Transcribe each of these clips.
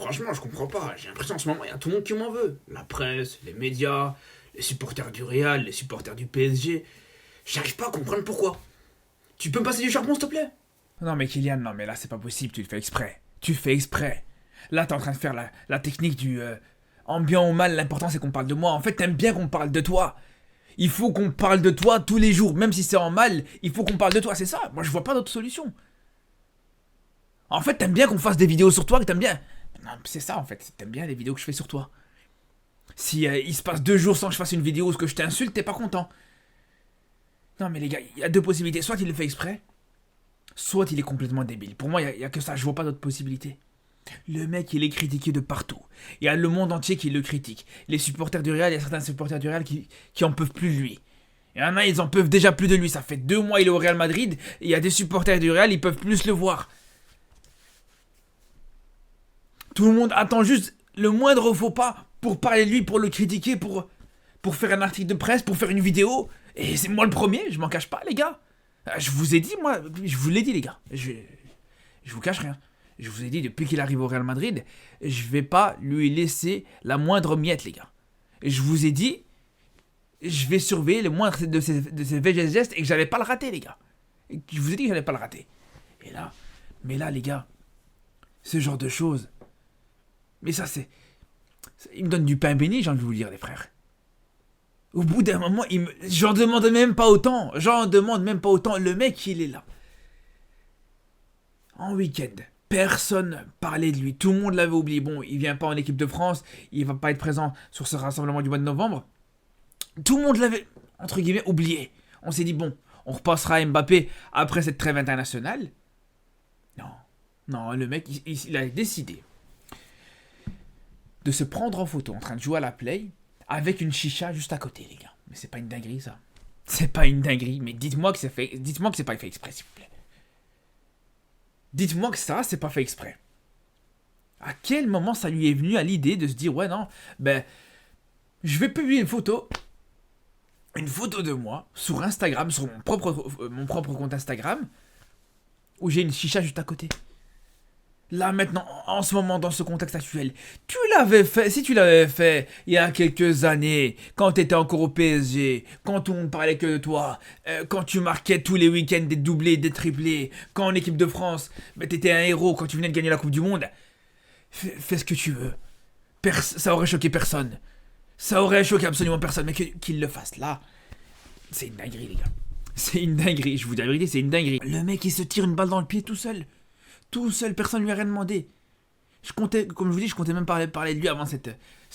franchement, je comprends pas. J'ai l'impression en ce moment, il y a tout le monde qui m'en veut. La presse, les médias, les supporters du Real, les supporters du PSG. J'arrive pas à comprendre pourquoi. Tu peux me passer du charbon, s'il te plaît? Non mais Kylian, non mais là c'est pas possible, tu le fais exprès. Tu fais exprès. Là t'es en train de faire la technique du ambiant ou mal, l'important c'est qu'on parle de moi. En fait t'aimes bien qu'on parle de toi. Il faut qu'on parle de toi tous les jours, même si c'est en mal, il faut qu'on parle de toi, c'est ça. Moi je vois pas d'autre solution. En fait t'aimes bien qu'on fasse des vidéos sur toi, que t'aimes bien. Non c'est ça en fait, t'aimes bien les vidéos que je fais sur toi. Si il se passe 2 jours sans que je fasse une vidéo où que je t'insulte, t'es pas content. Non mais les gars, il y a deux possibilités. Soit il le fait exprès, soit il est complètement débile. Pour moi, il y a que ça, je vois pas d'autre possibilité. Le mec, il est critiqué de partout. Il y a le monde entier qui le critique. Les supporters du Real, il y a certains supporters du Real qui en peuvent plus de lui. Il y en a, ils en peuvent déjà plus de lui. Ça fait 2 mois il est au Real Madrid, et il y a des supporters du Real, ils peuvent plus le voir. Tout le monde attend juste le moindre faux pas pour parler de lui, pour le critiquer, pour faire un article de presse, pour faire une vidéo. Et c'est moi le premier, je m'en cache pas, les gars. Je vous ai dit, moi, je vous l'ai dit, les gars. Je vous cache rien. Je vous ai dit, depuis qu'il arrive au Real Madrid, je vais pas lui laisser la moindre miette, les gars. Et je vous ai dit, je vais surveiller le moindre de ses gestes et que j'allais pas le rater, les gars. Et je vous ai dit que j'allais pas le rater. Et là, mais là, les gars, ce genre de choses, mais ça, il me donne du pain béni, j'ai envie de vous le dire, les frères. Au bout d'un moment, j'en demande même pas autant. Le mec, il est là. En week-end, personne parlait de lui. Tout le monde l'avait oublié. Bon, il vient pas en équipe de France. Il va pas être présent sur ce rassemblement du mois de novembre. Tout le monde l'avait, entre guillemets, oublié. On s'est dit, bon, on repassera à Mbappé après cette trêve internationale. Non, le mec, il a décidé de se prendre en photo en train de jouer à la play avec une chicha juste à côté, les gars. Mais c'est pas une dinguerie, ça. C'est pas une dinguerie, mais dites-moi que c'est pas fait exprès, s'il vous plaît. Dites-moi que ça, c'est pas fait exprès. À quel moment ça lui est venu à l'idée de se dire, ouais, non, je vais publier une photo de moi sur Instagram, sur mon propre compte Instagram, où j'ai une chicha juste à côté. Là, maintenant, en ce moment, dans ce contexte actuel, si tu l'avais fait il y a quelques années, quand tu étais encore au PSG, quand on ne parlait que de toi, quand tu marquais tous les week-ends des doublés, des triplés, quand en équipe de France, t'étais un héros, quand tu venais de gagner la Coupe du Monde, fais ce que tu veux. Ça aurait choqué personne. Ça aurait choqué absolument personne, mais qu'il le fasse là, c'est une dinguerie, les gars. C'est une dinguerie, je vous dis la vérité, c'est une dinguerie. Le mec, il se tire une balle dans le pied tout seul. Tout seul, personne ne lui a rien demandé. Comme je vous dis, je comptais même parler de lui avant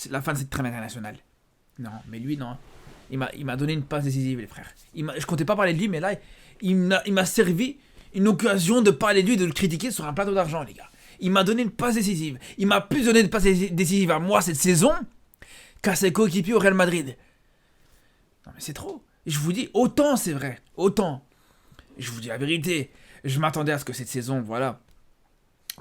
la fin de cette trêve internationale. Non, mais lui, non. Il m'a donné une passe décisive, les frères. Je comptais pas parler de lui, mais là, il m'a servi une occasion de parler de lui, de le critiquer sur un plateau d'argent, les gars. Il m'a donné une passe décisive. Il m'a plus donné de passe décisive à moi cette saison qu'à ses coéquipiers au Real Madrid. Non, mais c'est trop. Je vous dis, autant c'est vrai. Autant. Je vous dis la vérité. Je m'attendais à ce que cette saison, voilà,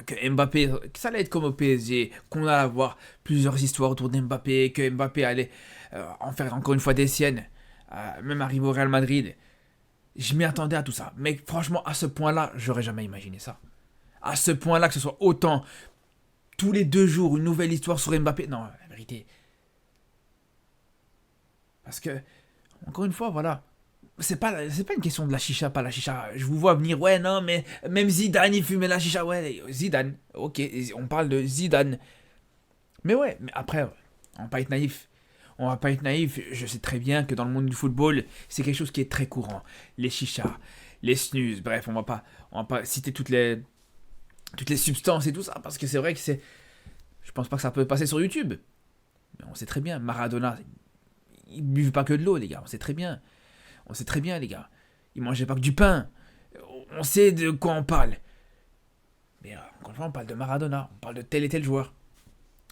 que Mbappé, que ça allait être comme au PSG, qu'on allait avoir plusieurs histoires autour d'Mbappé, que Mbappé allait en faire encore une fois des siennes, même arriver au Real Madrid. Je m'y attendais à tout ça. Mais franchement, à ce point-là, j'aurais jamais imaginé ça. À ce point-là, que ce soit autant, tous les 2 jours, une nouvelle histoire sur Mbappé. Non, la vérité. Parce que, encore une fois, voilà. C'est pas une question de la chicha, pas la chicha. Je vous vois venir, ouais, non, mais même Zidane, il fumait la chicha. Ouais, Zidane, ok, on parle de Zidane. Mais ouais, mais après, on va pas être naïf. Je sais très bien que dans le monde du football, c'est quelque chose qui est très courant. Les chichas, les snus, bref, on va pas citer toutes les substances et tout ça, parce que c'est vrai que je pense pas que ça peut passer sur YouTube. Mais on sait très bien, Maradona, il buvait pas que de l'eau, les gars, on sait très bien, les gars. Il mangeait pas que du pain. On sait de quoi on parle. Mais encore une fois, on parle de Maradona. On parle de tel et tel joueur.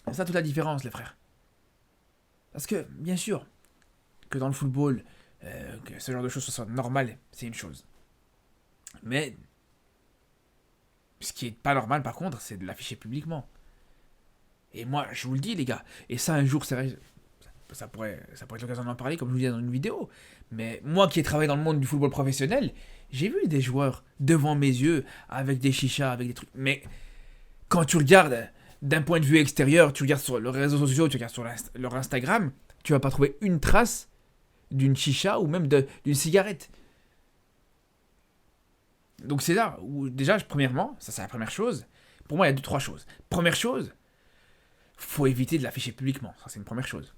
C'est ça toute la différence, les frères. Parce que, bien sûr, que dans le football, que ce genre de choses soit normal, c'est une chose. Mais, ce qui est pas normal, par contre, c'est de l'afficher publiquement. Et moi, je vous le dis, les gars. Et ça, un jour, c'est vrai, ça pourrait être l'occasion d'en parler, comme je vous disais dans une vidéo. Mais moi qui ai travaillé dans le monde du football professionnel, j'ai vu des joueurs devant mes yeux avec des chichas, avec des trucs. Mais quand tu regardes d'un point de vue extérieur, tu regardes sur les réseaux sociaux, tu regardes sur leur Instagram, tu vas pas trouver une trace d'une chicha ou même d'une cigarette. Donc c'est là où déjà, premièrement, ça c'est la première chose. Pour moi, il y a 2-3 choses. Première chose, faut éviter de l'afficher publiquement. Ça c'est une première chose.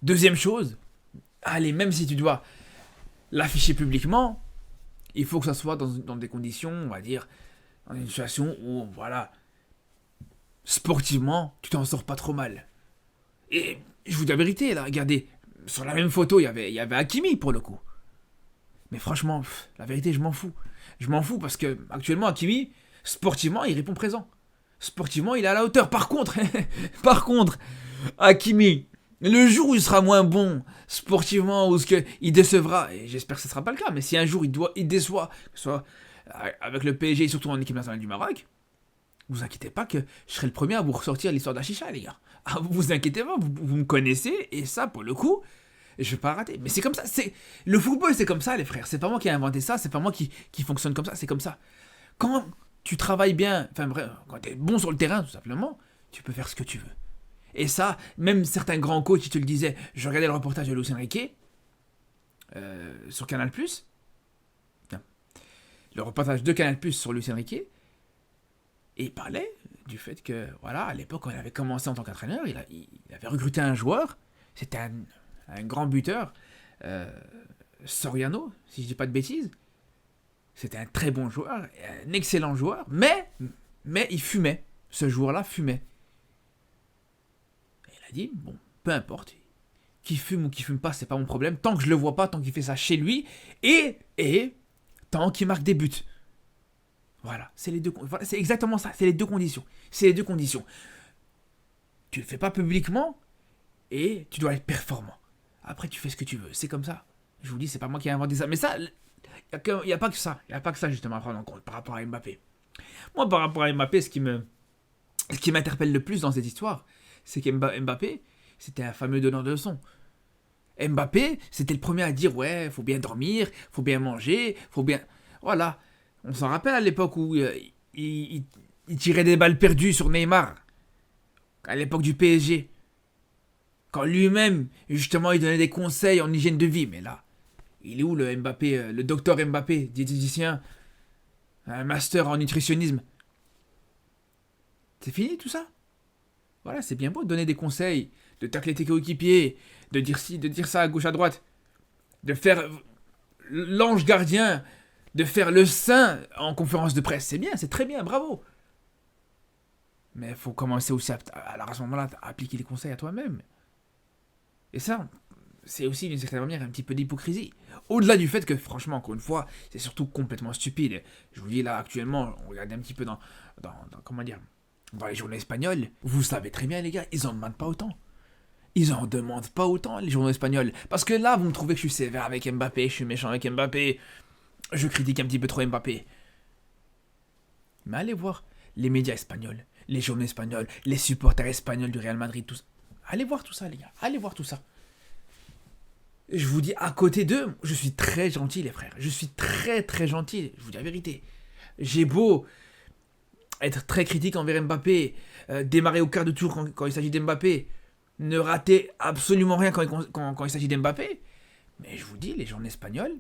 Deuxième chose, allez, même si tu dois l'afficher publiquement, il faut que ça soit dans des conditions, on va dire, dans une situation où, voilà, sportivement, tu t'en sors pas trop mal. Et je vous dis la vérité, là, regardez, sur la même photo, il y avait Hakimi pour le coup. Mais franchement, la vérité, je m'en fous. Je m'en fous parce que actuellement, Hakimi, sportivement, il répond présent. Sportivement, il est à la hauteur. Par contre, Hakimi, le jour où il sera moins bon sportivement, ou il décevra, et j'espère que ce ne sera pas le cas, mais si un jour il déçoit, que ce soit avec le PSG et surtout en équipe nationale du Maroc, vous inquiétez pas que je serai le premier à vous ressortir l'histoire de la chicha, les gars. Ah, vous inquiétez pas, vous me connaissez, et ça, pour le coup, je vais pas rater. Mais c'est comme ça, le football, c'est comme ça, les frères. C'est pas moi qui ai inventé ça, c'est pas moi qui fonctionne comme ça, c'est comme ça. Quand tu travailles bien, enfin bref, quand tu es bon sur le terrain, tout simplement, tu peux faire ce que tu veux. Et ça, même certains grands coachs, ils te le disaient. Je regardais le reportage de Luis Enrique sur Canal+. Non. Le reportage de Canal+, sur Luis Enrique. Et il parlait du fait que, voilà, à l'époque, quand il avait commencé en tant qu'entraîneur, il avait recruté un joueur. C'était un grand buteur. Soriano, si je dis pas de bêtises. C'était un très bon joueur, un excellent joueur. Mais il fumait. Ce joueur-là fumait. Il a dit, bon, peu importe, qu'il fume ou qu'il fume pas, c'est pas mon problème, tant que je le vois pas, tant qu'il fait ça chez lui, et tant qu'il marque des buts. Voilà, c'est exactement ça, c'est les deux conditions. Tu le fais pas publiquement, et tu dois être performant. Après, tu fais ce que tu veux, c'est comme ça. Je vous dis, c'est pas moi qui ai inventé ça, mais ça, il n'y a pas que ça, justement à prendre en compte par rapport à Mbappé. Moi, par rapport à Mbappé, ce qui m'interpelle le plus dans cette histoire, c'est qu'Mbappé, c'était un fameux donneur de leçons. Mbappé, c'était le premier à dire, ouais, faut bien dormir, faut bien manger, faut bien... Voilà. On s'en rappelle à l'époque où il tirait des balles perdues sur Neymar, à l'époque du PSG. Quand lui-même, justement, il donnait des conseils en hygiène de vie. Mais là, il est où le Mbappé, le docteur Mbappé, diététicien, un master en nutritionnisme? C'est fini tout ça? Voilà, c'est bien beau de donner des conseils, de tacler tes coéquipiers, de dire ci, de dire ça à gauche, à droite, de faire l'ange gardien, de faire le saint en conférence de presse. C'est bien, c'est très bien, bravo. Mais il faut commencer aussi à ce moment-là, à appliquer les conseils à toi-même. Et ça, c'est aussi d'une certaine manière un petit peu d'hypocrisie. Au-delà du fait que, franchement, encore une fois, c'est surtout complètement stupide. Je vous dis là, actuellement, on regarde un petit peu dans comment dire, dans les journaux espagnols. Vous savez très bien, les gars, ils en demandent pas autant. Ils en demandent pas autant, les journaux espagnols. Parce que là, vous me trouvez que je suis sévère avec Mbappé, je suis méchant avec Mbappé, je critique un petit peu trop Mbappé. Mais allez voir les médias espagnols, les journaux espagnols, les supporters espagnols du Real Madrid, tout ça. Allez voir tout ça, les gars. Allez voir tout ça. Je vous dis, à côté d'eux, je suis très gentil, les frères. Je suis très, très gentil. Je vous dis la vérité. J'ai beau être très critique envers Mbappé, démarrer au quart de tour quand il s'agit d'Mbappé, ne rater absolument rien quand il s'agit d'Mbappé. Mais je vous dis, les gens espagnols,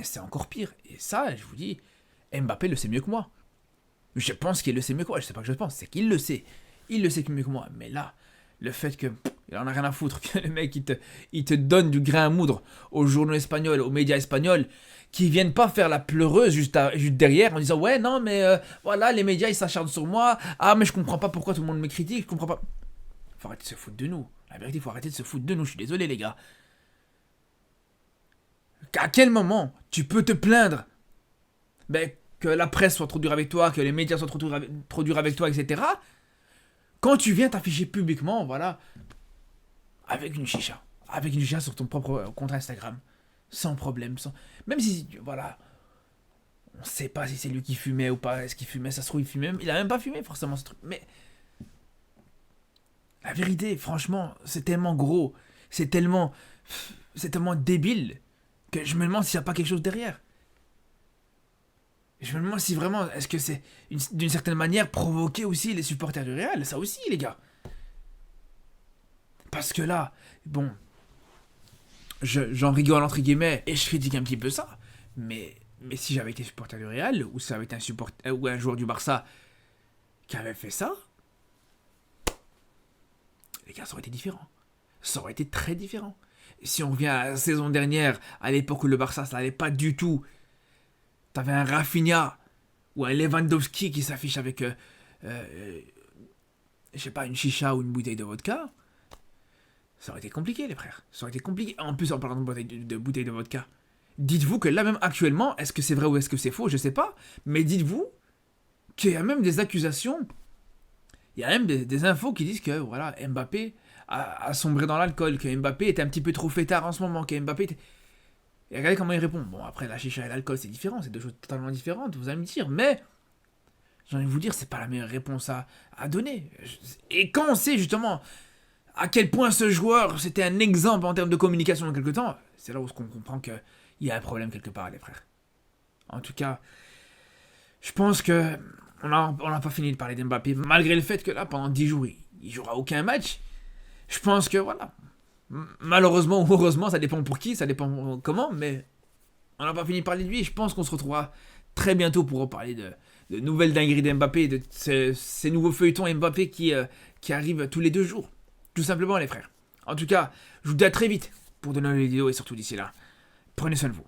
c'est encore pire. Et ça, je vous dis, Mbappé le sait mieux que moi. Je pense qu'il le sait mieux que moi. Je sais pas que je pense, c'est qu'il le sait. Il le sait mieux que moi. Mais là, le fait que il en a rien à foutre, que le mec il te donne du grain à moudre aux journaux espagnols, aux médias espagnols, qui viennent pas faire la pleureuse juste derrière en disant ouais non mais voilà les médias ils s'acharnent sur moi, ah mais je comprends pas pourquoi tout le monde me critique, je comprends pas. Faut arrêter de se foutre de nous. La vérité, faut arrêter de se foutre de nous. Je suis désolé les gars. À quel moment tu peux te plaindre que la presse soit trop dure avec toi, que les médias soient trop durs avec toi, etc. Quand tu viens t'afficher publiquement, voilà, avec une chicha sur ton propre compte Instagram, sans problème, même si, voilà, on sait pas si c'est lui qui fumait ou pas, est-ce qu'il fumait, ça se trouve il fumait, il a même pas fumé forcément ce truc, mais la vérité, franchement, c'est tellement gros, c'est tellement débile que je me demande s'il n'y a pas quelque chose derrière. Je me demande si vraiment, est-ce que c'est d'une certaine manière provoquer aussi les supporters du Real, ça aussi les gars. Parce que là, bon, j'en rigole entre guillemets et je critique un petit peu ça, mais si j'avais été supporter du Real ou si ça avait été ou un joueur du Barça qui avait fait ça, les gars, ça aurait été différent. Ça aurait été très différent. Si on revient à la saison dernière, à l'époque où le Barça, ça n'allait pas du tout. T'avais un Rafinha ou un Lewandowski qui s'affiche avec, je sais pas, une chicha ou une bouteille de vodka. Ça aurait été compliqué, les frères. Ça aurait été compliqué. En plus, en parlant de bouteille de vodka, dites-vous que là, même actuellement, est-ce que c'est vrai ou est-ce que c'est faux, je sais pas, mais dites-vous qu'il y a même des accusations, il y a même des infos qui disent que, voilà, Mbappé a sombré dans l'alcool, que Mbappé était un petit peu trop fêtard en ce moment, que Mbappé était... Et regardez comment il répond. Bon, après, la chicha et l'alcool, c'est différent, c'est deux choses totalement différentes, vous allez me dire, mais j'ai envie de vous dire, c'est pas la meilleure réponse à donner. Et quand on sait justement à quel point ce joueur, c'était un exemple en termes de communication dans quelque temps, c'est là où on comprend qu'il y a un problème quelque part, les frères. En tout cas, je pense que on n'a pas fini de parler d'Mbappé, malgré le fait que là, pendant 10 jours, il jouera aucun match. Je pense que, voilà, malheureusement ou heureusement, ça dépend pour qui, ça dépend comment, mais on n'a pas fini de parler de lui. Je pense qu'on se retrouvera très bientôt pour reparler de nouvelles dingueries d'Mbappé, de ces nouveaux feuilletons Mbappé qui arrivent tous les 2 jours. Tout simplement, les frères. En tout cas, je vous dis à très vite pour de nouvelles vidéos et surtout d'ici là, prenez soin de vous.